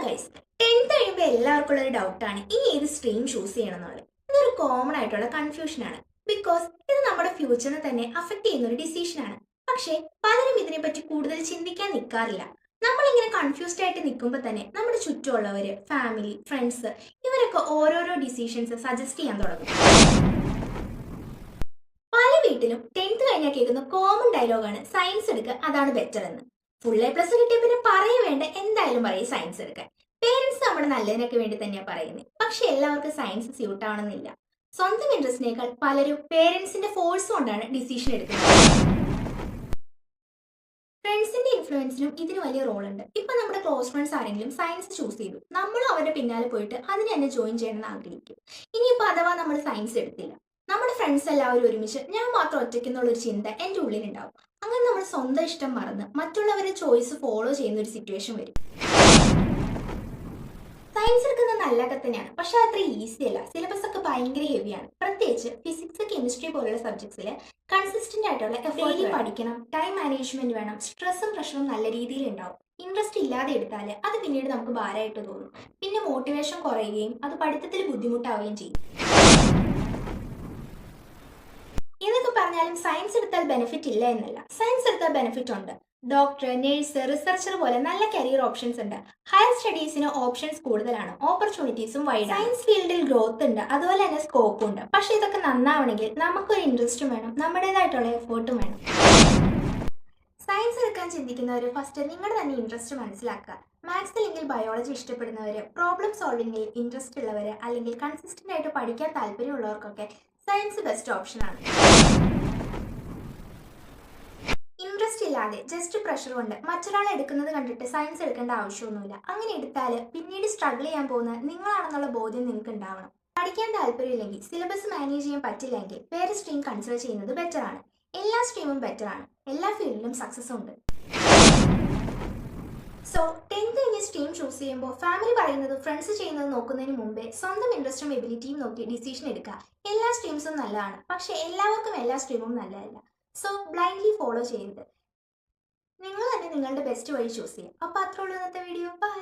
Guys, 10th കഴിയുമ്പോൾ എല്ലാവർക്കും ഉള്ള ഒരു ഡൗട്ടാണ് ഇനി ഏത് സ്ട്രീം ചൂസ് ചെയ്യണം എന്നുള്ളത്. ഇതൊരു കോമൺ ആയിട്ടുള്ള കൺഫ്യൂഷനാണ്. ബിക്കോസ് ഇത് നമ്മുടെ ഫ്യൂച്ചറിനെ തന്നെ അഫക്ട് ചെയ്യുന്ന ഒരു ഡിസിഷനാണ്. പക്ഷേ പലരും ഇതിനെപ്പറ്റി കൂടുതൽ ചിന്തിക്കാൻ നിൽക്കാറില്ല. നമ്മളിങ്ങനെ കൺഫ്യൂസ്ഡ് ആയിട്ട് നിൽക്കുമ്പോൾ തന്നെ നമ്മുടെ ചുറ്റുമുള്ളവർ, ഫാമിലി, ഫ്രണ്ട്സ് ഇവരൊക്കെ ഓരോരോ ഡിസിഷൻസ് സജസ്റ്റ് ചെയ്യാൻ തുടങ്ങും. പല വീട്ടിലും 10th കഴിഞ്ഞാൽ കേൾക്കുന്ന കോമൺ ഡയലോഗാണ് സയൻസ് എടുക്കുക, അതാണ് ബെറ്റർ എന്ന്. ഫുൾ A+ കിട്ടിയ പിന്നെ പറയേ വേണ്ട, എന്തായാലും പറയും സയൻസ് എടുക്കാൻ. പേരൻസ് നമ്മുടെ നല്ലതിനൊക്കെ വേണ്ടി തന്നെയാണ് പറയുന്നത്. പക്ഷെ എല്ലാവർക്കും സയൻസ് സ്യൂട്ട് ആവണമെന്നില്ല. സ്വന്തം ഇൻട്രസ്റ്റിനേക്കാൾ പലരും പേരൻസിന്റെ ഫോഴ്സ് കൊണ്ടാണ് ഡിസിഷൻ എടുക്കുന്നത്. ഫ്രണ്ട്സിന്റെ ഇൻഫ്ലുവൻസിനും ഇതിന് വലിയ റോൾ ഉണ്ട്. ഇപ്പൊ നമ്മുടെ ക്ലോസ് ഫ്രണ്ട്സ് ആരെങ്കിലും സയൻസ് ചൂസ് ചെയ്തു, നമ്മളും അവരുടെ പിന്നാലെ പോയിട്ട് അതിന് തന്നെ ജോയിൻ ചെയ്യണമെന്ന് ആഗ്രഹിക്കും. ഇനിയിപ്പോ അഥവാ നമ്മൾ സയൻസ് എടുത്തില്ല, നമ്മുടെ ഫ്രണ്ട്സ് എല്ലാവരും ഒരുമിച്ച് ഞാൻ മാത്രം ഒറ്റയ്ക്കെന്നുള്ളൊരു ചിന്ത എൻ്റെ ഉള്ളിലുണ്ടാവും. അങ്ങനെ നമ്മൾ സ്വന്തം ഇഷ്ടം മറന്ന് മറ്റുള്ളവരുടെ ചോയ്സ് ഫോളോ ചെയ്യുന്ന ഒരു സിറ്റുവേഷൻ വരും. സയൻസ് എടുക്കുന്നത് നല്ലതൊക്കെ തന്നെയാണ്, പക്ഷെ അത്ര ഈസി അല്ല. സിലബസ് ഒക്കെ ഭയങ്കര ഹെവിയാണ്. പ്രത്യേകിച്ച് ഫിസിക്സ്, കെമിസ്ട്രി പോലുള്ള സബ്ജക്ട്സിൽ കൺസിസ്റ്റന്റ് ആയിട്ടുള്ള ഡെയിലി പഠിക്കണം, ടൈം മാനേജ്മെന്റ് വേണം, സ്ട്രെസ്സും പ്രഷറും നല്ല രീതിയിൽ ഉണ്ടാവും. ഇൻട്രസ്റ്റ് ഇല്ലാതെ എടുത്താൽ അത് പിന്നീട് നമുക്ക് ഭാരമായിട്ട് തോന്നും. പിന്നെ മോട്ടിവേഷൻ കുറയുകയും അത് പഠിത്തത്തിൽ ബുദ്ധിമുട്ടാവുകയും ചെയ്യും. ഇതൊക്കെ പറഞ്ഞാലും സയൻസ് എടുത്താൽ ബെനിഫിറ്റ് ഇല്ല എന്നല്ല. സയൻസ് എടുത്താൽ ബെനിഫിറ്റ് ഉണ്ട്. ഡോക്ടർ, നേഴ്സ്, റിസർച്ചർ പോലെ നല്ല കരിയർ ഓപ്ഷൻസ് ഉണ്ട്. ഹയർ സ്റ്റഡീസിന് ഓപ്ഷൻസ് കൂടുതലാണ്, ഓപ്പർച്യൂണിറ്റീസും വൈഡ്. സയൻസ് ഫീൽഡിൽ ഗ്രോത്ത് ഉണ്ട്, അതുപോലെ തന്നെ സ്കോപ്പും ഉണ്ട്. പക്ഷെ ഇതൊക്കെ നന്നാവണമെങ്കിൽ നമുക്കൊരു ഇൻട്രസ്റ്റും വേണം, നമ്മുടേതായിട്ടുള്ള എഫേർട്ടും വേണം. സയൻസ് എടുക്കാൻ ചിന്തിക്കുന്നവർ ഫസ്റ്റ് നിങ്ങളുടെ തന്നെ ഇൻട്രസ്റ്റ് മനസ്സിലാക്കുക. മാത്സ് അല്ലെങ്കിൽ ബയോളജി ഇഷ്ടപ്പെടുന്നവർ, പ്രോബ്ലം സോൾവിംഗിൽ ഇൻട്രസ്റ്റ് ഉള്ളവർ, അല്ലെങ്കിൽ കൺസിസ്റ്റന്റ് ആയിട്ട് പഠിക്കാൻ താല്പര്യമുള്ളവർക്കൊക്കെ സയൻസ് ബെസ്റ്റ് ഓപ്ഷനാണ്. ഇൻട്രസ്റ്റ് ഇല്ലാതെ ജസ്റ്റ് പ്രഷർ കൊണ്ട് മറ്റൊരാൾ എടുക്കുന്നത് കണ്ടിട്ട് സയൻസ് എടുക്കേണ്ട ആവശ്യമൊന്നുമില്ല. അങ്ങനെ എടുത്താൽ പിന്നീട് സ്ട്രഗിൾ ചെയ്യാൻ പോകുന്ന നിങ്ങളാണെന്നുള്ള ബോധ്യം നിങ്ങൾക്ക് ഉണ്ടാവണം. പഠിക്കാൻ താല്പര്യമില്ലെങ്കിൽ, സിലബസ് മാനേജ് ചെയ്യാൻ പറ്റില്ലെങ്കിൽ വേറെ സ്ട്രീം കൺസിഡർ ചെയ്യുന്നത് ബെറ്റർ ആണ്. എല്ലാ സ്ട്രീമും ബെറ്റർ ആണ്, എല്ലാ ഫീൽഡിലും സക്സസ് ഉണ്ട്. സോ 10th കഴിഞ്ഞ് സ്ട്രീം ചൂസ് ചെയ്യുമ്പോൾ ഫാമിലി പറയുന്നത്, ഫ്രണ്ട്സ് ചെയ്യുന്നത് നോക്കുന്നതിന് മുമ്പേ സ്വന്തം ഇൻട്രസ്റ്റും എബിലിറ്റിയും നോക്കി ഡിസിഷൻ എടുക്കുക. എല്ലാ സ്ട്രീംസും നല്ലതാണ്, പക്ഷെ എല്ലാവർക്കും എല്ലാ സ്ട്രീമും നല്ലതല്ല. സോ ബ്ലൈൻഡ്ലി ഫോളോ ചെയ്യരുത്. നിങ്ങൾ തന്നെ നിങ്ങളുടെ ബെസ്റ്റ് വഴി ചൂസ് ചെയ്യുക. അപ്പോൾ അത്രേ ഉള്ളൂ ഇന്നത്തെ വീഡിയോ. ബൈ.